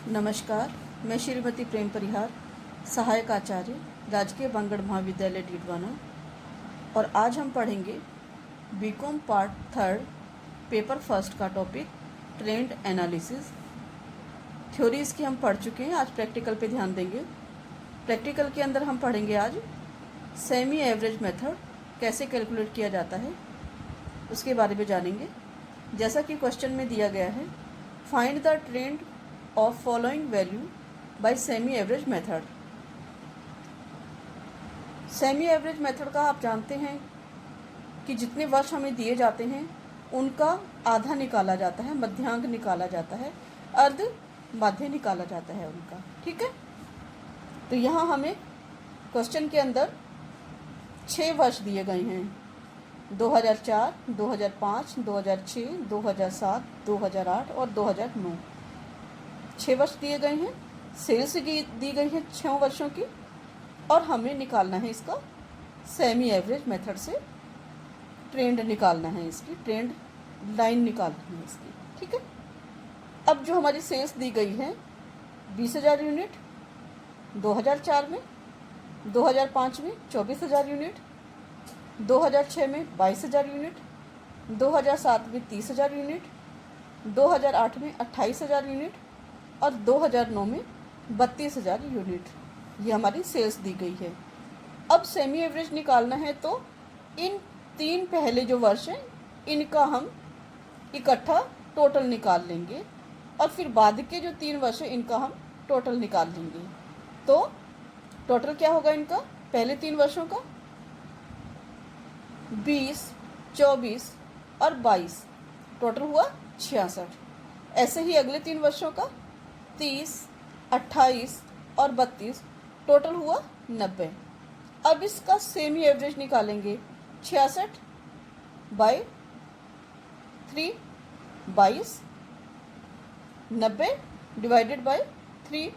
नमस्कार, मैं श्रीमती प्रेम परिहार, सहायक आचार्य, राजकीय बांगड़ महाविद्यालय डीडवाना, और आज हम पढ़ेंगे बीकॉम पार्ट 3 पेपर फर्स्ट का टॉपिक ट्रेंड एनालिसिस। थ्योरी इसकी हम पढ़ चुके हैं, आज प्रैक्टिकल पे ध्यान देंगे। प्रैक्टिकल के अंदर हम पढ़ेंगे आज सेमी एवरेज मेथड कैसे कैलकुलेट किया जाता है, उसके बारे में जानेंगे। जैसा कि क्वेश्चन में दिया गया है, find the trend of following value by semi average method. Semi average method का आप जानते हैं कि जितने वर्ष हमें दिए जाते हैं उनका आधा निकाला जाता है, मध्यांक निकाला जाता है, अर्ध माध्य निकाला जाता है उनका। ठीक है, तो यहाँ हमें क्वेश्चन के अंदर 6 वर्ष दिए गए हैं, 2004, 2005, 2006, 2007, 2008 और 2009। 6 वर्ष दिए गए हैं, सेल्स दी गई है 6 वर्षों की, और हमें निकालना है इसका सेमी एवरेज मेथड से ट्रेंड निकालना है, इसकी ट्रेंड लाइन निकालनी है इसकी। ठीक है, अब जो हमारी सेल्स दी गई है 20,000 यूनिट 2004 में, 2005 में 24,000 यूनिट, 2006 में 22,000 यूनिट, 2007 में 30,000 यूनिट, 2008 में 28,000 यूनिट और 2009 में 32,000 यूनिट। ये हमारी सेल्स दी गई है। अब सेमी एवरेज निकालना है तो इन 3 पहले जो वर्ष हैं इनका हम इकट्ठा टोटल निकाल लेंगे, और फिर बाद के जो 3 वर्ष हैं इनका हम टोटल निकाल लेंगे। तो टोटल क्या होगा इनका, पहले 3 वर्षों का 20, 24 और 22, टोटल हुआ 66। ऐसे ही अगले 3 वर्षों का 30, 28 और 32, टोटल हुआ 90। अब इसका सेमी एवरेज निकालेंगे, 66 बाई 3, 22, 90 डिवाइडेड बाई 3,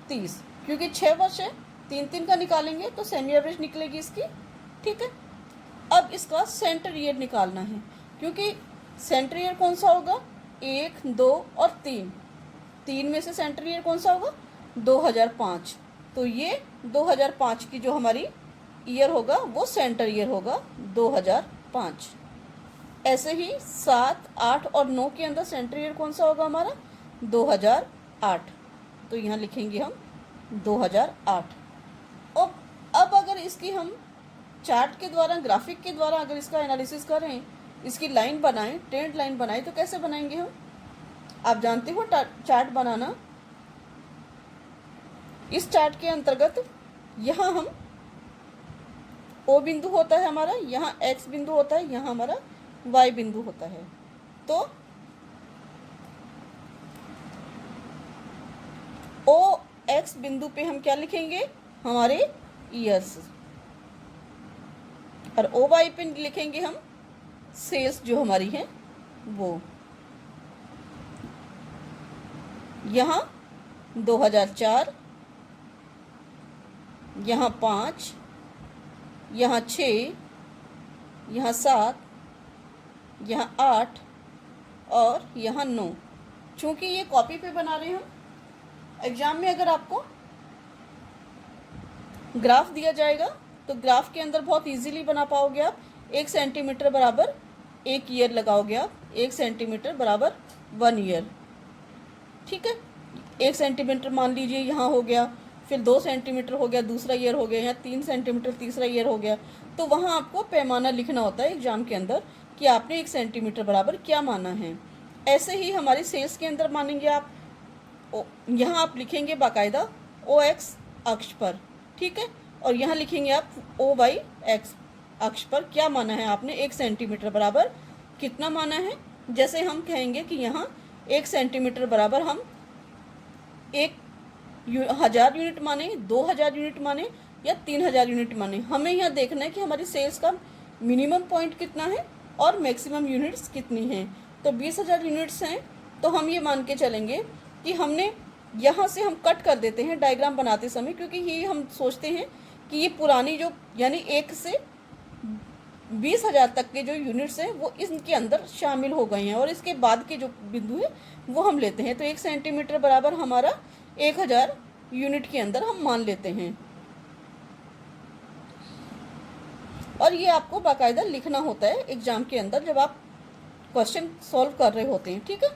30। क्योंकि 6 वर्ष है, 3 का निकालेंगे तो सेमी एवरेज निकलेगी इसकी। ठीक है, अब इसका सेंटर ईयर निकालना है, क्योंकि सेंटर ईयर कौन सा होगा, 1, 2 और 3 में से सेंटर ईयर कौन सा होगा, 2005। तो ये 2005 की जो हमारी ईयर होगा वो सेंटर ईयर होगा 2005। ऐसे ही 7, 8 और 9 के अंदर सेंटर ईयर कौन सा होगा हमारा, 2008। तो यहाँ लिखेंगे हम 2008। और अब अगर इसकी हम चार्ट के द्वारा, ग्राफिक के द्वारा अगर इसका एनालिसिस करें, इसकी लाइन बनाएं, ट्रेंड लाइन बनाएं, तो कैसे बनाएंगे हम, आप जानते हो चार्ट बनाना। इस चार्ट के अंतर्गत यहाँ हम O बिंदु होता है हमारा, यहाँ X बिंदु होता है, यहाँ हमारा Y बिंदु होता है। तो OX बिंदु पे हम क्या लिखेंगे, हमारे ईयर्स, और OY पे लिखेंगे हम सेल्स जो हमारी है वो। यहाँ 2004, यहाँ 5, यहाँ 6, यहाँ 7, यहाँ 8 और यहाँ 9। चूँकि ये कॉपी पे बना रहे हैं हम, एग्जाम में अगर आपको ग्राफ दिया जाएगा तो ग्राफ के अंदर बहुत इजीली बना पाओगे आप। 1 सेंटीमीटर बराबर 1 ईयर लगाओगे आप, 1 सेंटीमीटर बराबर 1 ईयर। ठीक है, 1 सेंटीमीटर मान लीजिए यहाँ हो गया, फिर 2 सेंटीमीटर हो गया, दूसरा ईयर हो गया, यहाँ 3 सेंटीमीटर तीसरा ईयर हो गया। तो वहाँ आपको पैमाना लिखना होता है एग्जाम के अंदर कि आपने 1 सेंटीमीटर बराबर क्या माना है। ऐसे ही हमारी सेल्स के अंदर मानेंगे आप, यहाँ आप लिखेंगे बाकायदा OX अक्ष पर। ठीक है, और यहाँ लिखेंगे आप OY X अक्ष पर क्या माना है आपने, 1 सेंटीमीटर बराबर कितना माना है। जैसे हम कहेंगे कि यहाँ 1 सेंटीमीटर बराबर हम 1,000 यूनिट माने, 2,000 यूनिट माने या 3,000 यूनिट माने। हमें यहाँ देखना है कि हमारी सेल्स का मिनिमम पॉइंट कितना है और मैक्सिमम यूनिट्स कितनी हैं। तो 20,000 यूनिट्स हैं, तो हम ये मान के चलेंगे कि हमने यहाँ से हम कट कर देते हैं डायग्राम बनाते समय, क्योंकि ये हम सोचते हैं कि ये पुरानी जो यानी 1 से 20,000 तक के जो यूनिट्स हैं वो इनके अंदर शामिल हो गए हैं, और इसके बाद के जो बिंदु है वो हम लेते हैं। तो 1 सेंटीमीटर बराबर हमारा 1000 यूनिट के अंदर हम मान लेते हैं, और ये आपको बाकायदा लिखना होता है एग्जाम के अंदर जब आप क्वेश्चन सॉल्व कर रहे होते हैं, ठीक है।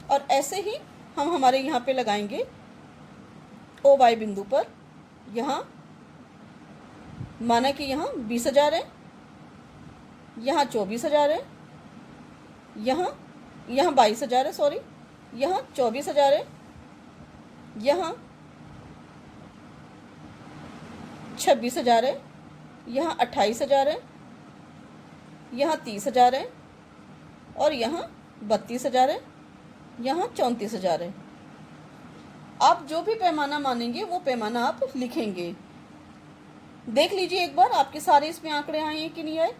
और ऐसे ही हम हमारे यहाँ पे लगाएंगे ओ वाई बिंदु पर, यहाँ माना कि यहाँ 20,000 है, यहाँ 24,000 है, यहाँ 22,000 है, सॉरी, यहाँ 24,000 है, यहाँ 26,000 है, यहाँ 28,000 है, यहाँ 30,000 है, और यहाँ 32,000 है, यहाँ 34,000 है। आप जो भी पैमाना मानेंगे वो पैमाना आप लिखेंगे। देख लीजिए एक बार आपके सारे इसमें आंकड़े आए हैं कि नहीं आए।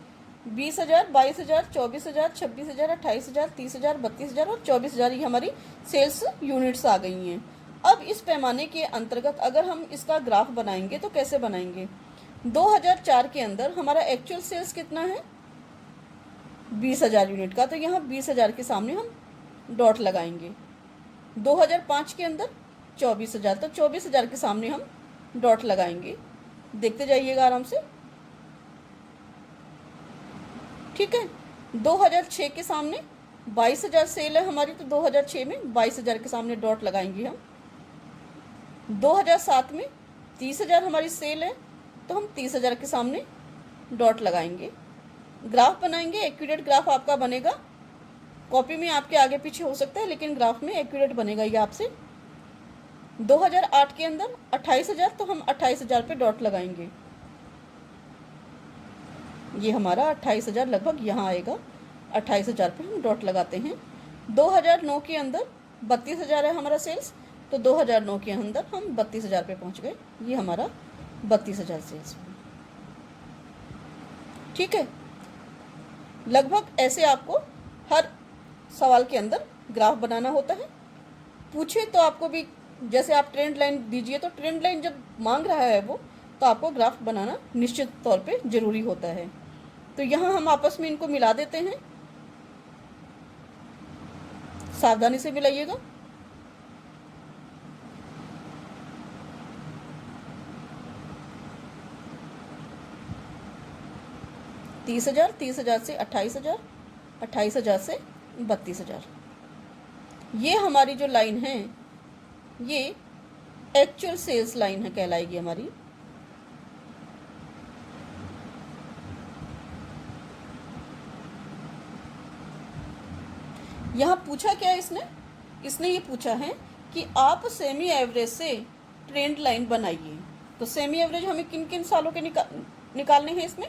20,000, 22,000, 24,000, 26,000, 28,000, 30,000, 32,000 और 24,000 ये हमारी सेल्स यूनिट्स आ गई हैं। अब इस पैमाने के अंतर्गत अगर हम इसका ग्राफ बनाएंगे तो कैसे बनाएंगे। 2004 के अंदर हमारा एक्चुअल सेल्स कितना है, 20,000 यूनिट का, तो यहाँ 20,000 के सामने हम डॉट लगाएंगे। 2005 के अंदर 24,000, तो 24,000 के सामने हम डॉट लगाएंगे। देखते जाइएगा आराम से, ठीक है। 2006 के सामने 22,000 सेल है हमारी, तो 2006 में 22,000 के सामने डॉट लगाएंगे हम। 2007 में 30,000 हमारी सेल है, तो हम 30,000 के सामने डॉट लगाएंगे। ग्राफ बनाएंगे, एक्यूरेट ग्राफ आपका बनेगा। कॉपी में आपके आगे पीछे हो सकता है, लेकिन ग्राफ में एक्यूरेट बनेगा ये आपसे। 2008 के अंदर 28,000, तो हम 28,000 पे डॉट लगाएंगे। ये हमारा 28,000 लगभग यहाँ आएगा, 28,000 पे हम डॉट लगाते हैं। 2009 के अंदर 32,000 है हमारा सेल्स, तो 2009 के अंदर हम 32,000 पे पहुँच गए। ये हमारा 32,000 सेल्स, ठीक है। लगभग ऐसे आपको हर सवाल के अंदर ग्राफ बनाना होता है। पूछे तो आपको भी, जैसे आप ट्रेंड लाइन दीजिए, तो ट्रेंड लाइन जब मांग रहा है वो, तो आपको ग्राफ बनाना निश्चित तौर पे ज़रूरी होता है। तो यहाँ हम आपस में इनको मिला देते हैं, सावधानी से मिलाइएगा। तीस हजार से 28,000, 28,000 से 32,000। ये हमारी जो लाइन है ये एक्चुअल सेल्स लाइन है, कहलाएगी हमारी। यहाँ पूछा क्या है इसने ये पूछा है कि आप सेमी एवरेज से ट्रेंड लाइन बनाइए। तो सेमी एवरेज हमें किन किन सालों के निकालने हैं इसमें,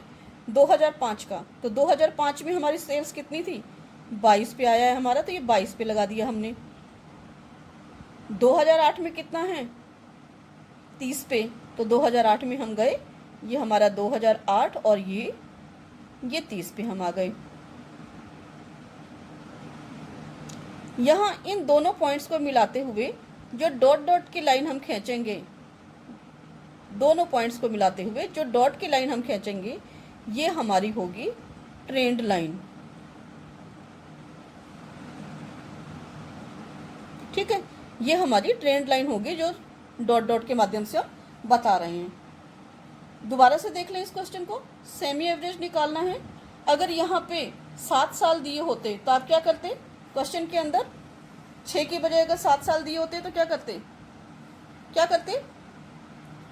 2005 का। तो 2005 में हमारी सेल्स कितनी थी, 22 पे आया है हमारा, तो ये 22 पे लगा दिया हमने। 2008 में कितना है, 30 पे, तो 2008 में हम गए, ये हमारा 2008, और ये 30 पे हम आ गए। यहाँ इन दोनों पॉइंट्स को मिलाते हुए जो डॉट डॉट की लाइन हम खींचेंगे, दोनों पॉइंट्स को मिलाते हुए जो डॉट की लाइन हम खींचेंगे, ये हमारी होगी ट्रेंड लाइन, ठीक है। ये हमारी ट्रेंड लाइन होगी जो डॉट डॉट के माध्यम से हम बता रहे हैं। दोबारा से देख लें इस क्वेश्चन को। सेमी एवरेज निकालना है। अगर यहाँ पे 7 साल दिए होते तो आप क्या करते, क्वेश्चन के अंदर 6 की बजाय अगर 7 साल दिए होते तो क्या करते,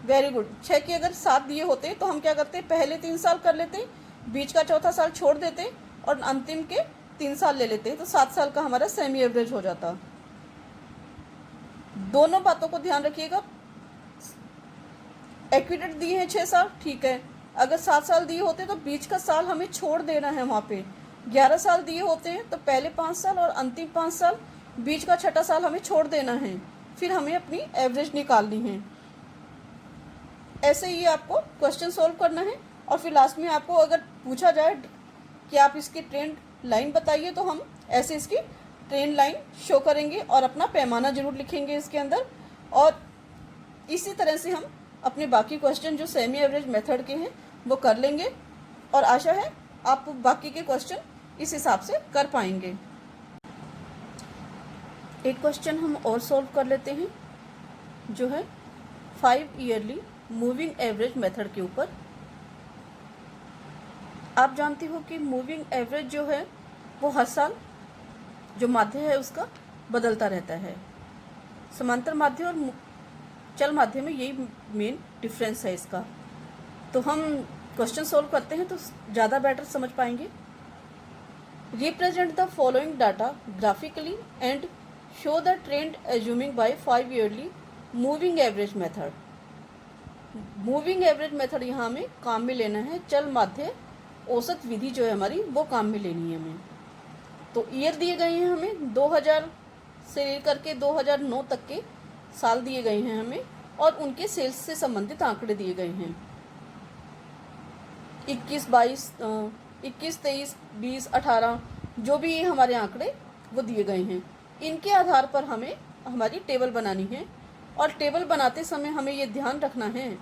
वेरी गुड। 6 के अगर 7 दिए होते तो हम क्या करते, पहले 3 साल कर लेते, बीच का चौथा साल छोड़ देते, और अंतिम के 3 साल ले लेते, तो 7 साल का हमारा सेमी एवरेज हो जाता। दोनों बातों को ध्यान रखिएगा। एक्यूरेट दिए हैं 6 साल, ठीक है। अगर 7 साल दिए होते तो बीच का साल हमें छोड़ देना है वहाँ पे। 11 साल दिए होते हैं तो पहले 5 साल और अंतिम 5 साल, बीच का छठा साल हमें छोड़ देना है, फिर हमें अपनी एवरेज निकालनी है। ऐसे ही आपको क्वेश्चन सॉल्व करना है, और फिर लास्ट में आपको अगर पूछा जाए कि आप इसकी ट्रेंड लाइन बताइए, तो हम ऐसे इसकी ट्रेंड लाइन शो करेंगे और अपना पैमाना जरूर लिखेंगे इसके अंदर। और इसी तरह से हम अपने बाकी क्वेश्चन जो सेमी एवरेज मेथड के हैं वो कर लेंगे, और आशा है आप बाकी के क्वेश्चन इस हिसाब से कर पाएंगे। एक क्वेश्चन हम और सॉल्व कर लेते हैं, जो है 5 ईयरली मूविंग एवरेज मेथड के ऊपर। आप जानते हो कि मूविंग एवरेज जो है वो हर साल जो माध्य है उसका बदलता रहता है। समांतर माध्य और चल माध्य में यही मेन डिफरेंस है इसका। तो हम क्वेश्चन सॉल्व करते हैं तो ज़्यादा बेटर समझ पाएंगे। Represent the following data graphically and show the trend assuming by 5 yearly moving average method. Moving average method यहाँ हमें काम में लेना है, चल माध्य औसत विधि जो है हमारी वो काम में लेनी है हमें। तो ईयर दिए गए हैं हमें 2000 से लेकर के 2009 तक के साल दिए गए हैं हमें, और उनके सेल्स से संबंधित आंकड़े दिए गए हैं। 21, 23, 20, 18 जो भी हमारे आंकड़े वो दिए गए हैं, इनके आधार पर हमें हमारी टेबल बनानी है। और टेबल बनाते समय हमें ये ध्यान रखना है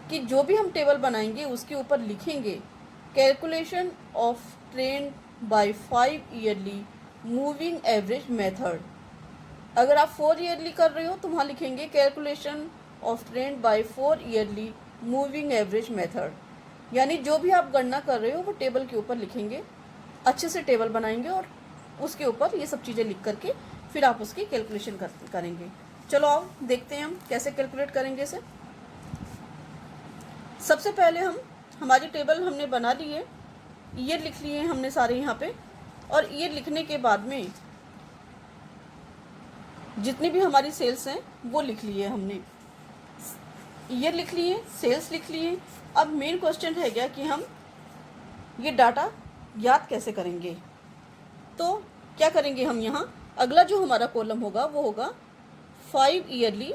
कि जो भी हम टेबल बनाएंगे उसके ऊपर लिखेंगे calculation of trend by 5 yearly moving average method. अगर आप 4 ईयरली कर रहे हो तो वहाँ लिखेंगे calculation of trend by 4 yearly moving average method. यानी जो भी आप गणना कर रहे हो वो टेबल के ऊपर लिखेंगे, अच्छे से टेबल बनाएंगे और उसके ऊपर ये सब चीज़ें लिख करके फिर आप उसकी कैलकुलेशन करेंगे। चलो आओ देखते हैं हम कैसे कैलकुलेट करेंगे इसे। सबसे पहले हमारी टेबल हमने बना ली है, ईयर लिख लिए हैं हमने सारे यहाँ पे, और ईयर लिखने के बाद में जितनी भी हमारी सेल्स हैं वो लिख लिए हमने। ईयर लिख लिए, सेल्स लिख लिए। अब मेन क्वेश्चन रह गया कि हम ये डाटा याद कैसे करेंगे। तो क्या करेंगे हम, यहाँ अगला जो हमारा कॉलम होगा वो होगा 5 ईयरली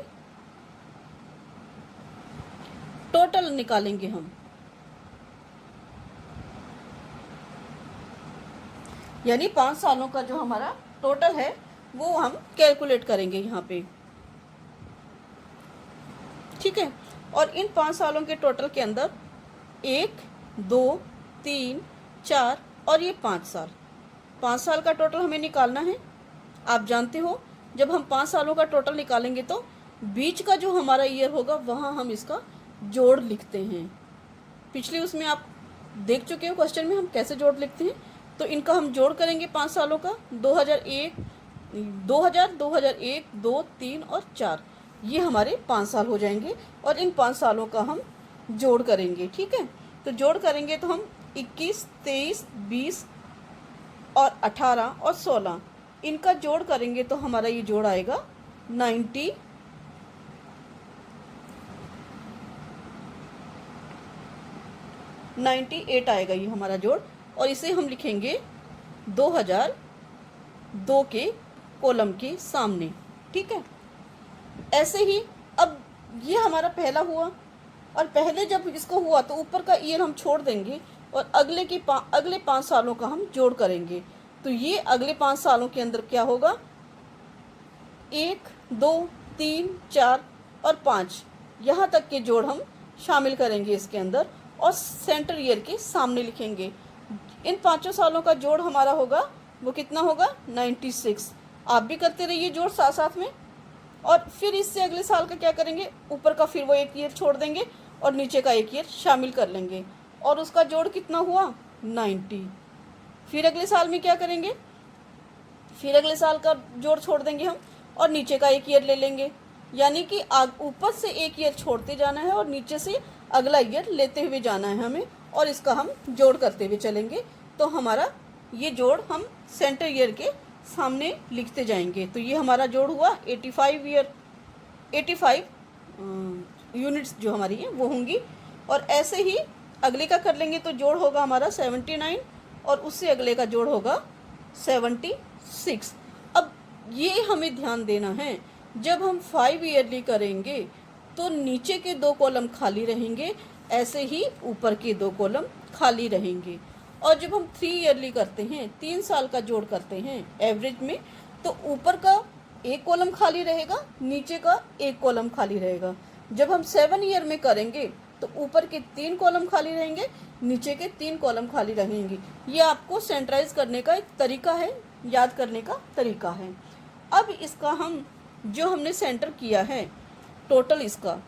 टोटल निकालेंगे हम। यानी 5 सालों का जो हमारा टोटल है वो हम कैलकुलेट करेंगे यहाँ पे, ठीक है। और इन 5 सालों के टोटल के अंदर 1, 2, 3, 4 और ये 5 साल, 5 साल का टोटल हमें निकालना है। आप जानते हो जब हम 5 सालों का टोटल निकालेंगे तो बीच का जो हमारा ईयर होगा वहाँ हम इसका जोड़ लिखते हैं। पिछले उसमें आप देख चुके हो क्वेश्चन में हम कैसे जोड़ लिखते हैं। तो इनका हम जोड़ करेंगे 5 सालों का, 2001, 2, 3 और 4, ये हमारे 5 साल हो जाएंगे। और इन 5 सालों का हम जोड़ करेंगे, ठीक है। तो जोड़ करेंगे तो हम 21, 23, 20 और 18 और 16 इनका जोड़ करेंगे तो हमारा ये जोड़ आएगा 98 आएगा ये हमारा जोड़। और इसे हम लिखेंगे 2002 के कॉलम के सामने, ठीक है। ऐसे ही अब ये हमारा पहला हुआ, और पहले जब इसको हुआ तो ऊपर का ईयर हम छोड़ देंगे और अगले 5 सालों का हम जोड़ करेंगे। तो ये अगले 5 सालों के अंदर क्या होगा, 1, 2, 3, 4 और 5 यहाँ तक के जोड़ हम शामिल करेंगे इसके अंदर, और सेंटर ईयर के सामने लिखेंगे। इन 5 सालों का जोड़ हमारा होगा वो कितना होगा, 96। आप भी करते रहिए जोड़ साथ साथ में। और फिर इससे अगले साल का क्या करेंगे, ऊपर का फिर वो एक ईयर छोड़ देंगे और नीचे का एक ईयर शामिल कर लेंगे, और उसका जोड़ कितना हुआ, 90। फिर अगले साल में क्या करेंगे, फिर अगले साल का जोड़ छोड़ देंगे हम और नीचे का एक ईयर ले लेंगे। यानी कि ऊपर से एक ईयर छोड़ते जाना है और नीचे से अगला ईयर लेते हुए जाना है हमें, और इसका हम जोड़ करते हुए चलेंगे। तो हमारा ये जोड़ हम सेंटर ईयर के सामने लिखते जाएंगे। तो ये हमारा जोड़ हुआ 85 यूनिट्स जो हमारी हैं वो होंगी। और ऐसे ही अगले का कर लेंगे तो जोड़ होगा हमारा 79, और उससे अगले का जोड़ होगा 76। अब ये हमें ध्यान देना है, जब हम 5 ईयरली करेंगे तो नीचे के 2 कॉलम खाली रहेंगे, ऐसे ही ऊपर के 2 कॉलम खाली रहेंगे। और जब हम 3 ईयरली करते हैं, 3 साल का जोड़ करते हैं एवरेज में, तो ऊपर का 1 कॉलम खाली रहेगा, नीचे का 1 कॉलम खाली रहेगा। जब हम 7 ईयर में करेंगे तो ऊपर के 3 कॉलम खाली रहेंगे, नीचे के 3 कॉलम खाली रहेंगे। ये आपको सेंट्राइज करने का एक तरीका है, याद करने का तरीका है। अब इसका हम जो हमने सेंटर किया है टोटल इसका,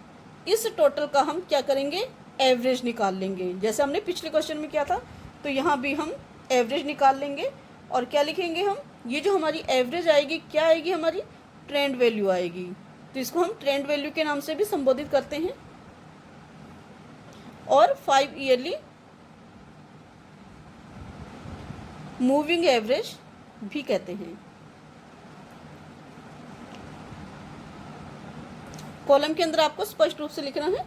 इस टोटल का हम क्या करेंगे, एवरेज निकाल लेंगे। जैसे हमने पिछले क्वेश्चन में किया था, तो यहाँ भी हम एवरेज निकाल लेंगे और क्या लिखेंगे हम, ये जो हमारी एवरेज आएगी क्या आएगी, हमारी ट्रेंड वैल्यू आएगी। तो इसको हम ट्रेंड वैल्यू के नाम से भी संबोधित करते हैं और 5 ईयरली मूविंग एवरेज भी कहते हैं। कॉलम के अंदर आपको स्पष्ट रूप से लिखना है,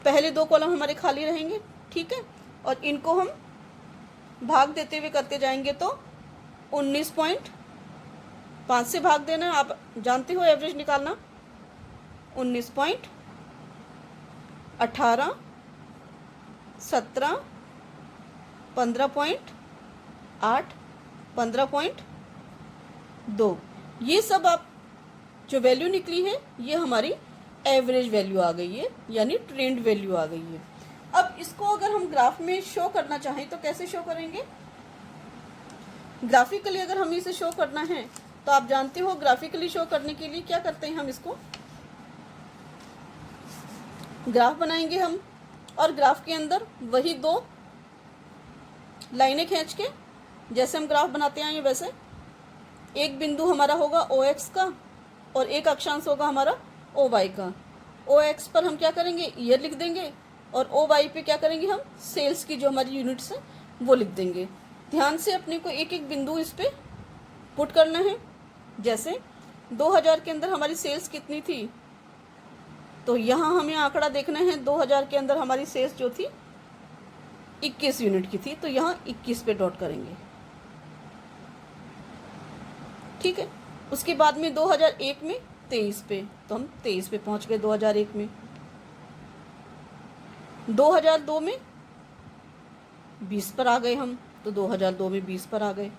पहले 2 कॉलम हमारे खाली रहेंगे, ठीक है, और इनको हम भाग देते हुए करते जाएंगे। तो 19.5 से भाग देना, आप जानते हो एवरेज निकालना, 19.18, 17, 15.8, 15.2, ये सब आप जो वैल्यू निकली है ये हमारी एवरेज वैल्यू आ गई है, यानी ट्रेंड वैल्यू आ गई है। अब इसको अगर हम ग्राफ में शो करना चाहें तो कैसे शो करेंगे, ग्राफिकली अगर हमें इसे शो करना है तो आप जानते हो ग्राफिकली शो करने के लिए क्या करते हैं, हम इसको ग्राफ बनाएंगे हम, और ग्राफ के अंदर वही 2 लाइनें खींच के जैसे हम ग्राफ बनाते हैं वैसे एक बिंदु हमारा होगा OX का और एक अक्षांश होगा हमारा OY का। OX पर हम क्या करेंगे, ईयर लिख देंगे, और OY पे क्या करेंगे, हम सेल्स की जो हमारी यूनिट्स हैं वो लिख देंगे। ध्यान से अपने को एक एक बिंदु इस पे पुट करना है। जैसे 2000 के अंदर हमारी सेल्स कितनी थी, तो यहाँ हमें आंकड़ा देखना है, 2000 के अंदर हमारी सेल्स जो थी 21 यूनिट की थी, तो यहाँ 21 पे डॉट करेंगे, ठीक है। उसके बाद में 2001 में 23 पे, तो हम 23 पे पहुँच गए 2001 में। 2002 में 20 पर आ गए हम, तो 2002 में 20 पर आ गए।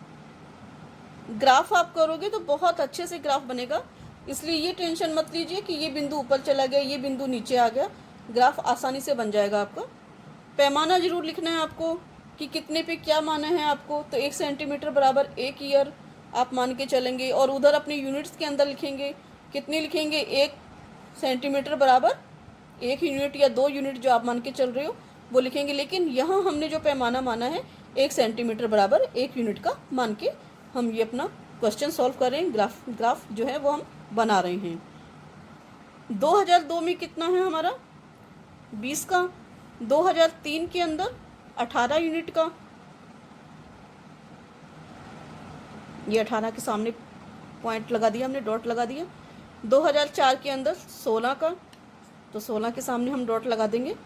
ग्राफ आप करोगे तो बहुत अच्छे से ग्राफ बनेगा, इसलिए ये टेंशन मत लीजिए कि ये बिंदु ऊपर चला गया, ये बिंदु नीचे आ गया। ग्राफ आसानी से बन जाएगा आपका। पैमाना जरूर लिखना है आपको कि कितने पे क्या माना है आपको, तो 1 सेंटीमीटर बराबर 1 ईयर आप मान के चलेंगे, और उधर अपने यूनिट्स के अंदर लिखेंगे, कितने लिखेंगे, 1 सेंटीमीटर बराबर 1 यूनिट या 2 यूनिट जो आप मान के चल रहे हो वो लिखेंगे। लेकिन यहाँ हमने जो पैमाना माना है 1 सेंटीमीटर बराबर 1 यूनिट का मान के हम ये अपना क्वेश्चन सॉल्व कर रहे हैं, ग्राफ जो है वो हम बना रहे हैं। 2002 में कितना है हमारा, 20 का। 2003 के अंदर 18 यूनिट का, ये 18 के सामने पॉइंट लगा दिया हमने, डॉट लगा दिया। 2004 के अंदर 16 का, तो 16 के सामने हम डॉट लगा देंगे।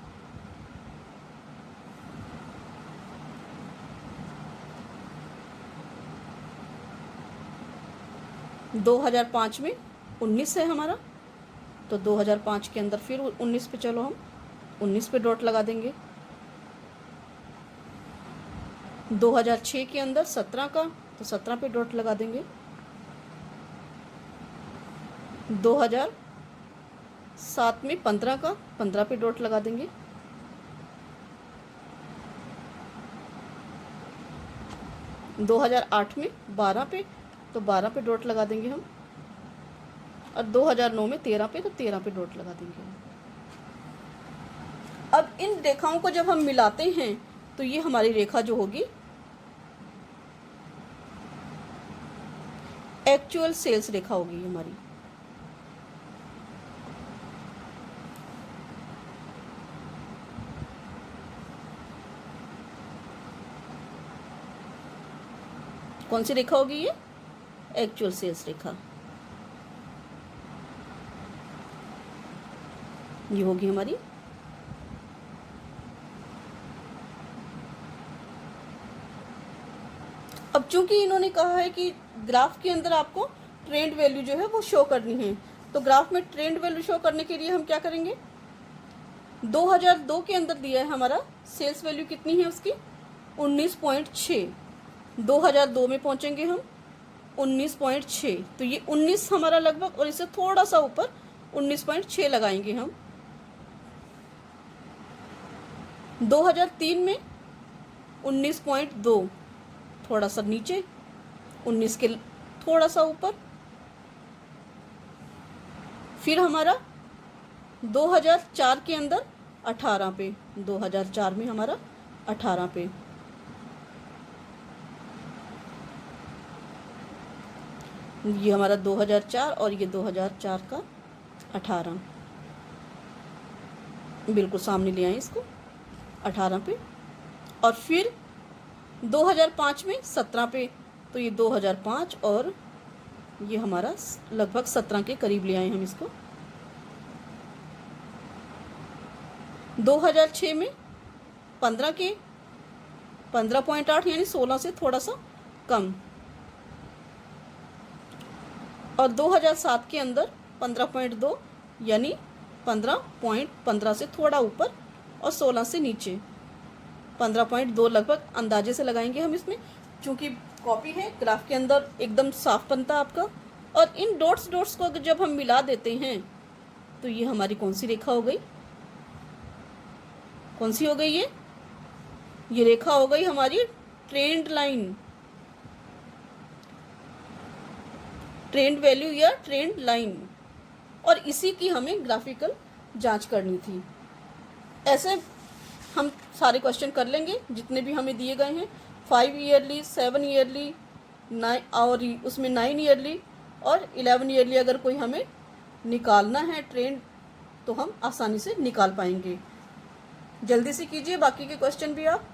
2005 में 19 है हमारा, तो 2005 के अंदर फिर 19 पे, चलो हम 19 पे डॉट लगा देंगे। 2006 के अंदर 17 का, तो 17 पे डॉट लगा देंगे। 2007 में 15 का, 15 पे डॉट लगा देंगे। 2008 में 12 पे, तो 12 पे डॉट लगा देंगे हम, और 2009 में 13 पे, तो 13 पे डॉट लगा देंगे हम। अब इन रेखाओं को जब हम मिलाते हैं तो ये हमारी रेखा जो होगी एक्चुअल सेल्स रेखा होगी हमारी। कौन सी रेखा होगी ये, एक्चुअल सेल्स रेखा, ये होगी हमारी। अब चूंकि इन्होंने कहा है कि ग्राफ के अंदर आपको ट्रेंड वैल्यू जो है वो शो करनी है, तो ग्राफ में ट्रेंड वैल्यू शो करने के लिए हम क्या करेंगे, 2002 के अंदर दिया है हमारा सेल्स वैल्यू कितनी है उसकी, 19.6। 2002 में पहुंचेंगे हम 19.6, तो ये 19 हमारा लगभग, और इससे थोड़ा सा ऊपर 19.6 लगाएंगे हम। 2003 में 19.2, थोड़ा सा नीचे, 19 के थोड़ा सा ऊपर। फिर हमारा 2004 के अंदर 18 पे, 2004 में हमारा 18 पे। ये हमारा 2004 और ये 2004 का 18, बिल्कुल सामने ले आए इसको 18 पे। और फिर 2005 में 17 पे, तो ये 2005 और ये हमारा लगभग 17 के करीब ले आए हम इसको। 2006 में 15 के, 15.8 यानी 16 से थोड़ा सा कम। और 2007 के अंदर 15.2 यानी 15 से थोड़ा ऊपर और 16 से नीचे। 15.2 लगभग अंदाजे से लगाएंगे हम इसमें, क्योंकि कॉपी है, ग्राफ के अंदर एकदम साफ बनता आपका। और इन डॉट्स को जब हम मिला देते हैं तो ये हमारी कौन सी रेखा हो गई, कौन सी हो गई ये रेखा हो गई हमारी ट्रेंड लाइन, ट्रेंड वैल्यू या ट्रेंड लाइन। और इसी की हमें ग्राफिकल जांच करनी थी। ऐसे हम सारे क्वेश्चन कर लेंगे जितने भी हमें दिए गए हैं, 5 ईयरली, 7 ईयरली, 9 और उसमें 9 ईयरली और 11 ईयरली अगर कोई हमें निकालना है ट्रेंड तो हम आसानी से निकाल पाएंगे। जल्दी से कीजिए बाकी के क्वेश्चन भी आप।